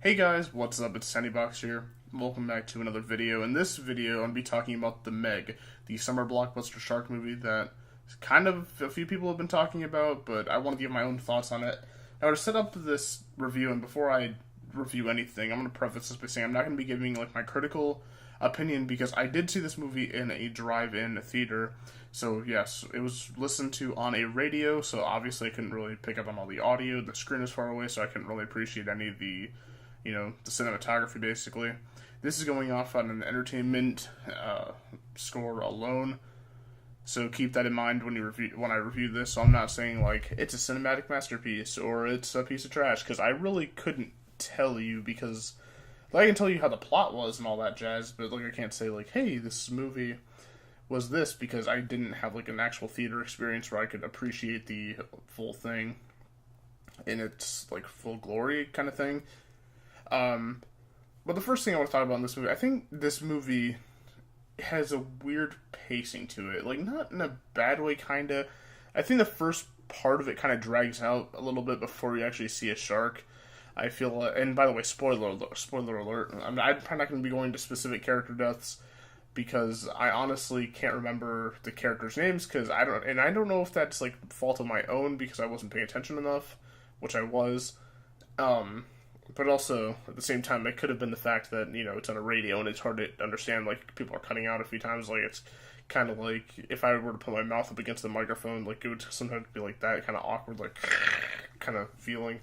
Hey guys, what's up? It's Sandybox here. Welcome back to another video. In this video, I'm going to be talking about The Meg, the summer blockbuster shark movie that kind of a few people have been talking about, but I want to give my own thoughts on it. Now, to set up this review, and before I review anything, I'm going to preface this by saying I'm not going to be giving my critical opinion because I did see this movie in a drive-in theater. So yes, it was listened to on a radio, so obviously I couldn't really pick up on all the audio. The screen is far away, so I couldn't really appreciate any of the the cinematography, basically. This is going off on an entertainment score alone, so keep that in mind when I review this. So I'm not saying it's a cinematic masterpiece or it's a piece of trash, because I really couldn't tell you, because I can tell you how the plot was and all that jazz, but I can't say hey, this movie was this, because I didn't have an actual theater experience where I could appreciate the full thing in its full glory kind of thing. But the first thing I want to talk about in this movie, I think this movie has a weird pacing to it. Not in a bad way, kinda. I think the first part of it kind of drags out a little bit before you actually see a shark. I feel, and by the way, spoiler alert, I'm probably not going to be going to specific character deaths, because I honestly can't remember the characters' names, I don't know if that's fault of my own, because I wasn't paying attention enough, which I was. But also, at the same time, it could have been the fact that, it's on a radio and it's hard to understand, people are cutting out a few times, it's kind of if I were to put my mouth up against the microphone, it would sometimes be that kind of awkward, kind of feeling,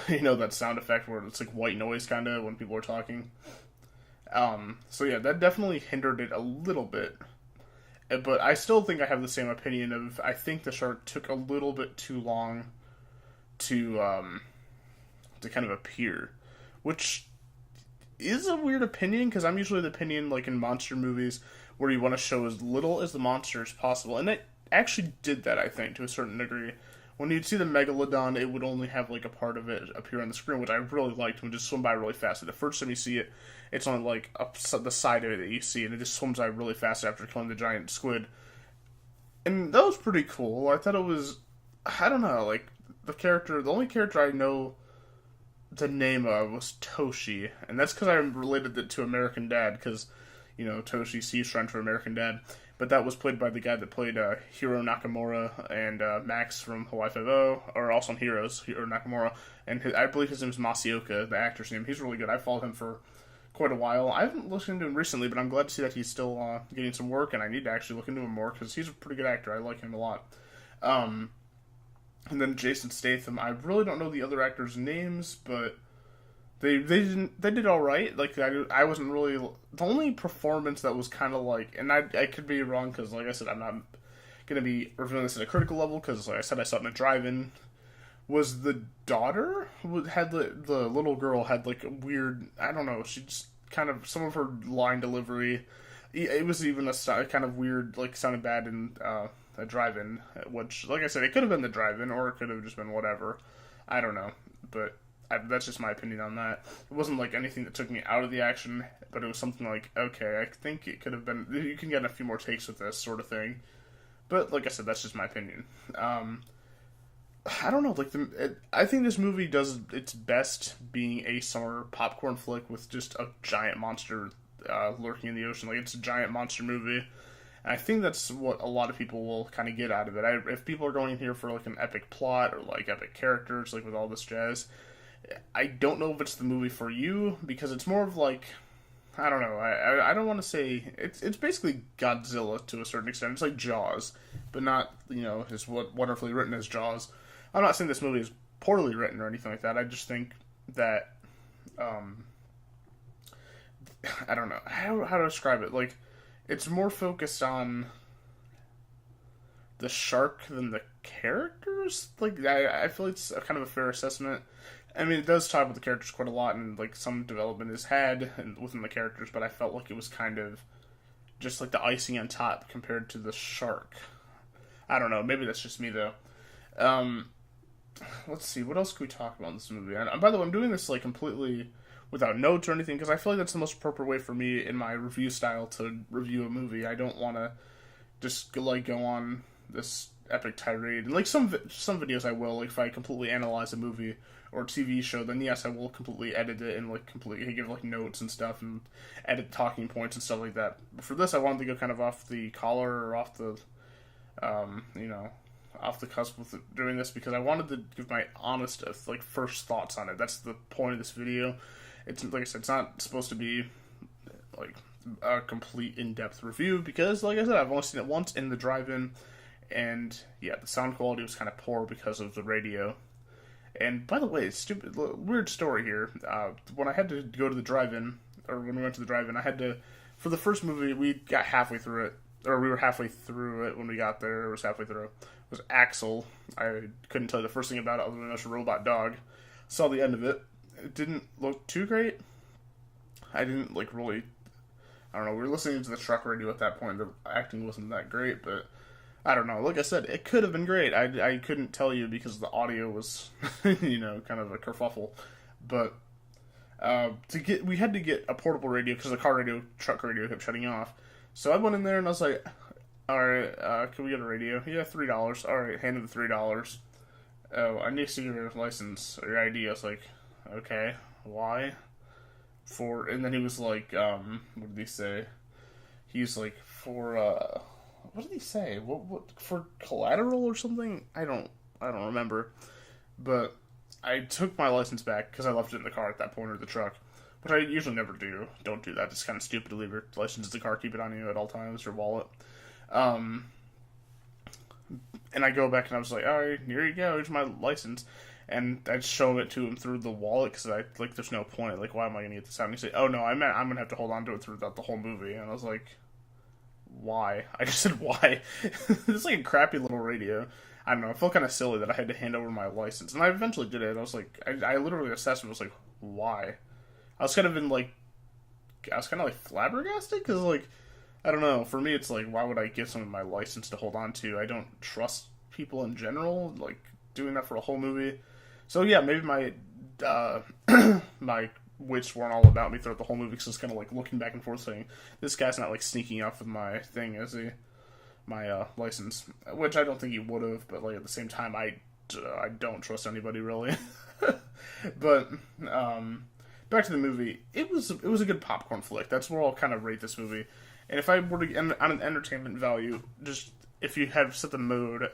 that sound effect where it's white noise, kind of, when people are talking. So yeah, that definitely hindered it a little bit. But I still think I have the same opinion of, I think the shark took a little bit too long to kind of appear, which is a weird opinion, because I'm usually the opinion, in monster movies, where you want to show as little as the monster as possible, and it actually did that, I think, to a certain degree. When you'd see the Megalodon, it would only have, a part of it appear on the screen, which I really liked, and would just swim by really fast. The first time you see it, it's on, the side of it that you see, and it just swims by really fast after killing the giant squid. And that was pretty cool. I thought it was, I don't know, the only character I know the name of was Toshi, and that's because I related it to American Dad, because, Toshi, Sea Shrine for American Dad, but that was played by the guy that played Hiro Nakamura and Max from Hawaii Five-0, or also on Heroes, Hiro Nakamura, and I believe his name is Masaoka, the actor's name. He's really good. I followed him for quite a while. I haven't listened to him recently, but I'm glad to see that he's still getting some work, and I need to actually look into him more, because he's a pretty good actor. I like him a lot. And then Jason Statham. I really don't know the other actors' names, but they did all right. I wasn't really, the only performance that was kind of and I could be wrong, because I said, I'm not gonna be reviewing this at a critical level, because I said, I saw it in a drive-in. Was the daughter had the little girl had a weird, I don't know, she just kind of, some of her line delivery, it was even a kind of weird, sounded bad in a drive-in, which, I said, it could have been the drive-in, or it could have just been whatever. I don't know, but that's just my opinion on that. It wasn't anything that took me out of the action, but it was something okay, I think it could have been, you can get a few more takes with this sort of thing. But I said, that's just my opinion. I don't know, I think this movie does its best being a summer popcorn flick with just a giant monster lurking in the ocean. It's a giant monster movie. And I think that's what a lot of people will kind of get out of it. If people are going here for an epic plot or epic characters, with all this jazz, I don't know if it's the movie for you, because it's more of I don't know. I don't want to say it's basically Godzilla to a certain extent. It's like Jaws, but not as wonderfully written as Jaws. I'm not saying this movie is poorly written or anything like that. I just think that I don't know how to describe it. It's more focused on the shark than the characters. I feel it's kind of a fair assessment. I mean, it does talk about the characters quite a lot, and some development is had within the characters, but I felt it was kind of just the icing on top compared to the shark. I don't know. Maybe that's just me, though. Let's see. What else can we talk about in this movie? And by the way, I'm doing this completely without notes or anything, because I feel that's the most appropriate way for me in my review style to review a movie. I don't want to just go on this epic tirade. And some videos I will, if I completely analyze a movie or TV show, then yes, I will completely edit it and like completely give like notes and stuff and edit talking points and stuff like that. But for this, I wanted to go kind of off the collar or off the, you know, off the cusp with doing this because I wanted to give my honest, like, first thoughts on it. That's the point of this video. It's like I said, it's not supposed to be like a complete in-depth review because, like I said, I've only seen it once in the drive-in, and yeah, the sound quality was kind of poor because of the radio. And by the way, weird story here. When I had to go to the drive-in, or when we went to the drive-in, I had to, for the first movie, we got halfway through it, or we were halfway through it when we got there. It was halfway through. It was Axel. I couldn't tell you the first thing about it other than it was a robot dog. Saw the end of it. It didn't look too great. I didn't like really. I don't know. We were listening to the truck radio at that point. The acting wasn't that great, but I don't know. Like I said, it could have been great. I couldn't tell you because the audio was, you know, kind of a kerfuffle. But we had to get a portable radio because the truck radio kept shutting off. So I went in there and I was like, all right, can we get a radio? Yeah, $3. All right, handed the $3. Oh, I need to see your license or your ID. I was like, okay, why? And then he was like, what did he say? He's like, what did he say? What for collateral or something? I don't remember. But I took my license back because I left it in the car at that point or the truck, which I usually never do. Don't do that. It's kind of stupid to leave your license in the car. Keep it on you at all times, your wallet. And I go back and I was like, all right, here you go. Here's my license. And I'd show it to him through the wallet because there's no point. Like, why am I going to get this out? And he said, oh no, I'm going to have to hold on to it throughout the whole movie. And I was like, why? I just said, why? It's like a crappy little radio. I don't know. I felt kind of silly that I had to hand over my license. And I eventually did it. I was like, I literally assessed it. I was like, why? I was kind of flabbergasted because, like, I don't know. For me, it's like, why would I give someone my license to hold on to? I don't trust people in general, like, doing that for a whole movie. So, yeah, maybe my my wits weren't all about me throughout the whole movie because I was kind of, like, looking back and forth saying, this guy's not, like, sneaking off with my thing, is he? My license. Which I don't think he would have, but, like, at the same time, I don't trust anybody, really. But, back to the movie. It was a good popcorn flick. That's where I'll kind of rate this movie. And if I were to, on an entertainment value, just if you have set the mood,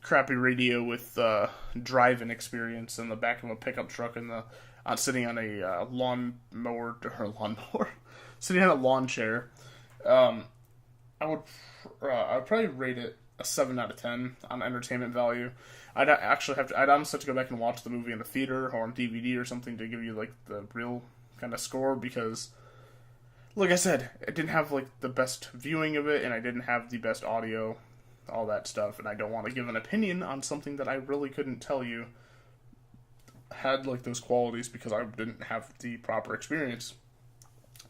crappy radio with drive-in experience in the back of a pickup truck and sitting on a sitting on a lawn chair, I'd probably rate it a 7 out of 10 on entertainment value. I'd honestly have to go back and watch the movie in the theater or on DVD or something to give you like the real kind of score because, like I said, it didn't have like the best viewing of it and I didn't have the best audio, all that stuff, and I don't want to give an opinion on something that I really couldn't tell you had like those qualities because I didn't have the proper experience.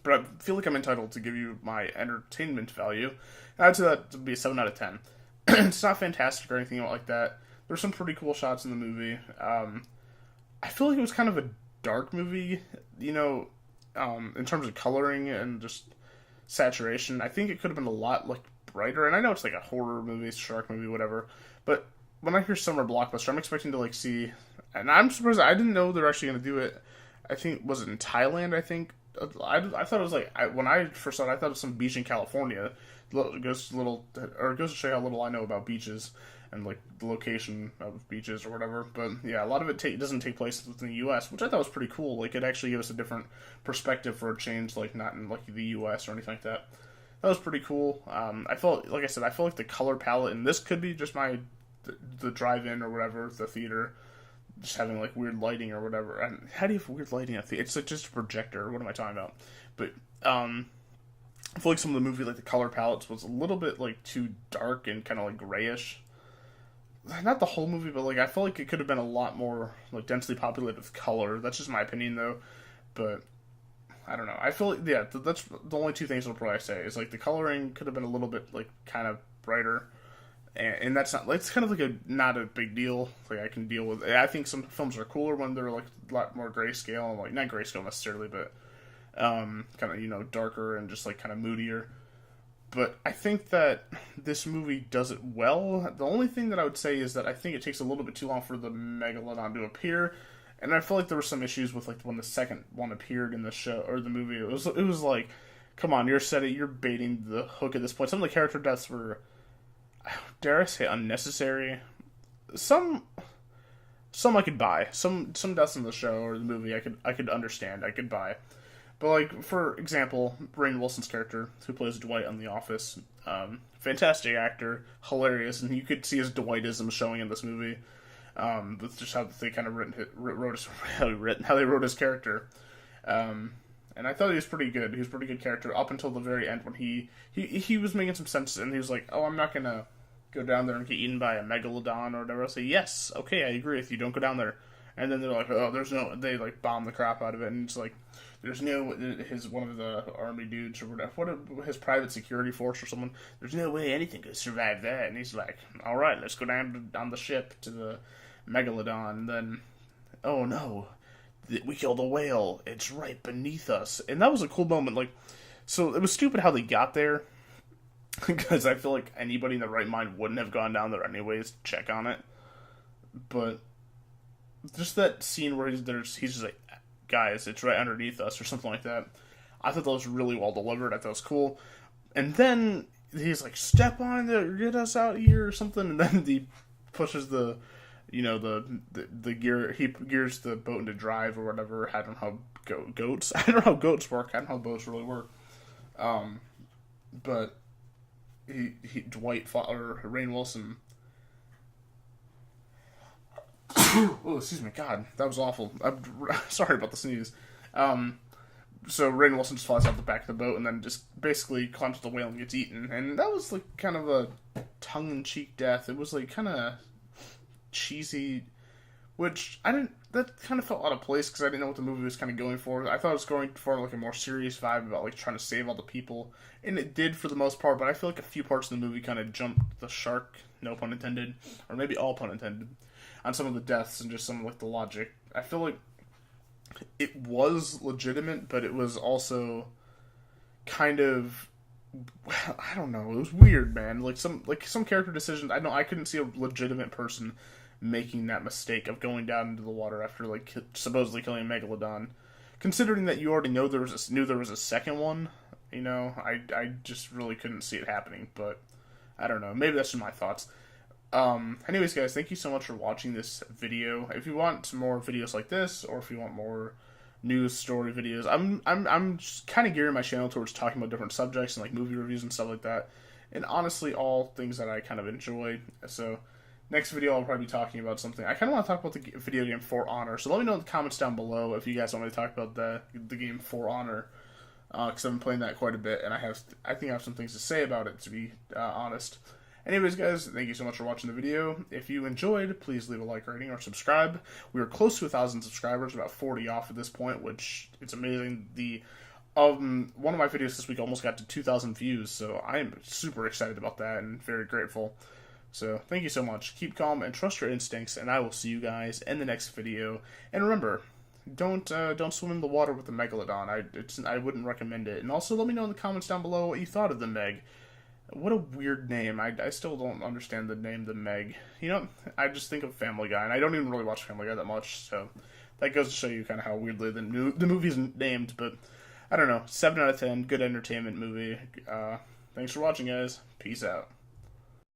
But I feel like I'm entitled to give you my entertainment value. I'd say that would be a 7 out of 10. It's not fantastic or anything like that. There's some pretty cool shots in the movie. I feel like it was kind of a dark movie, you know, in terms of coloring and just saturation. I think it could have been a lot like brighter. And I know it's like a horror movie, shark movie, whatever. But when I hear summer blockbuster, I'm expecting to like see, and I'm surprised I didn't know they're actually going to do it. I think was it in Thailand? I think I thought it was like when I first saw it, I thought it was some beach in California. It goes to show you how little I know about beaches and like the location of beaches or whatever. But yeah, a lot of it doesn't take place within the U.S., which I thought was pretty cool. Like it actually gave us a different perspective for a change, like not in like the U.S. or anything like that. That was pretty cool. I felt like the color palette, and this could be just the drive-in or whatever, the theater, just having like weird lighting or whatever. And how do you have weird lighting at the theater? It's like just a projector. What am I talking about? But I feel like some of the movie, like the color palettes, was a little bit like too dark and kind of like grayish. Not the whole movie, but like I feel like it could have been a lot more like densely populated with color. That's just my opinion, though. But I don't know. I feel like that's the only two things I'll probably say is like the coloring could have been a little bit like kind of brighter, and that's not. It's kind of like not a big deal. Like I can deal with. I think some films are cooler when they're like a lot more grayscale, like not grayscale necessarily, but kind of darker and just like kind of moodier. But I think that this movie does it well. The only thing that I would say is that I think it takes a little bit too long for the Megalodon to appear, and I feel like there were some issues with like when the second one appeared in the show or the movie. It was like, come on, you're baiting the hook at this point. Some of the character deaths were, dare I say, unnecessary. Some I could buy. Some deaths in the show or the movie I could understand. I could buy. But, like, for example, Rainn Wilson's character, who plays Dwight on The Office, fantastic actor, hilarious, and you could see his Dwightism showing in this movie, with just how they kind of how they wrote his character. And I thought he was pretty good. He was a pretty good character up until the very end when he was making some sense, and he was like, oh, I'm not going to go down there and get eaten by a megalodon or whatever. I'll say, yes, okay, I agree with you, don't go down there. And then they're like, oh, they, like, bomb the crap out of it, and it's like, there's no, one of the army dudes or whatever, his private security force or someone, there's no way anything could survive that. And he's like, alright, let's go down on the ship to the Megalodon. And then, oh no, we killed a whale. It's right beneath us. And that was a cool moment. Like, so it was stupid how they got there, because I feel like anybody in the right mind wouldn't have gone down there anyways to check on it. But just that scene where he's just like, guys, it's right underneath us, or something like that. I thought that was really well delivered. I thought it was cool. And then he's like, step on there, get us out here, or something. And then he pushes the gear, he gears the boat into drive or whatever. I don't know how goats, I don't know how goats work. I don't know how boats really work. But Dwight or Rainn Wilson. Oh, excuse me, God, that was awful. I'm sorry about the sneeze. So Rainn Wilson just flies out the back of the boat and then just basically climbs the whale and gets eaten. And that was like kind of a tongue-in-cheek death. It was like kind of cheesy, which that kind of felt out of place because I didn't know what the movie was kind of going for. I thought it was going for like a more serious vibe about like trying to save all the people, and it did for the most part. But I feel like a few parts of the movie kind of jumped the shark, no pun intended, or maybe all pun intended, on some of the deaths and just some of like the logic. I feel like it was legitimate, but it was also kind of, I don't know, it was weird, man. Like some character decisions, I couldn't see a legitimate person making that mistake of going down into the water after like supposedly killing a megalodon. Considering that you already knew there was a second one, I just really couldn't see it happening. But I don't know, maybe that's just my thoughts. Anyways, guys, thank you so much for watching this video. If you want more videos like this, or if you want more news story videos, I'm just kind of gearing my channel towards talking about different subjects and like movie reviews and stuff like that. And honestly, all things that I kind of enjoy. So next video, I'll probably be talking about something. I kind of want to talk about the video game For Honor. So let me know in the comments down below if you guys want me to talk about the game For Honor, because I've been playing that quite a bit, and I think I have some things to say about it, to be honest. Anyways, guys, thank you so much for watching the video. If you enjoyed, please leave a like, rating, or subscribe. We are close to 1,000 subscribers, about 40 off at this point, which it's amazing. One of my videos this week almost got to 2,000 views, so I am super excited about that and very grateful. So thank you so much. Keep calm and trust your instincts, and I will see you guys in the next video. And remember, don't swim in the water with the megalodon. I wouldn't recommend it. And also, let me know in the comments down below what you thought of the Meg. What a weird name. I still don't understand the name The Meg. I just think of Family Guy, and I don't even really watch Family Guy that much, so that goes to show you kind of how weirdly the movie's named. But I don't know, 7 out of 10, good entertainment movie. Thanks for watching, guys. Peace out.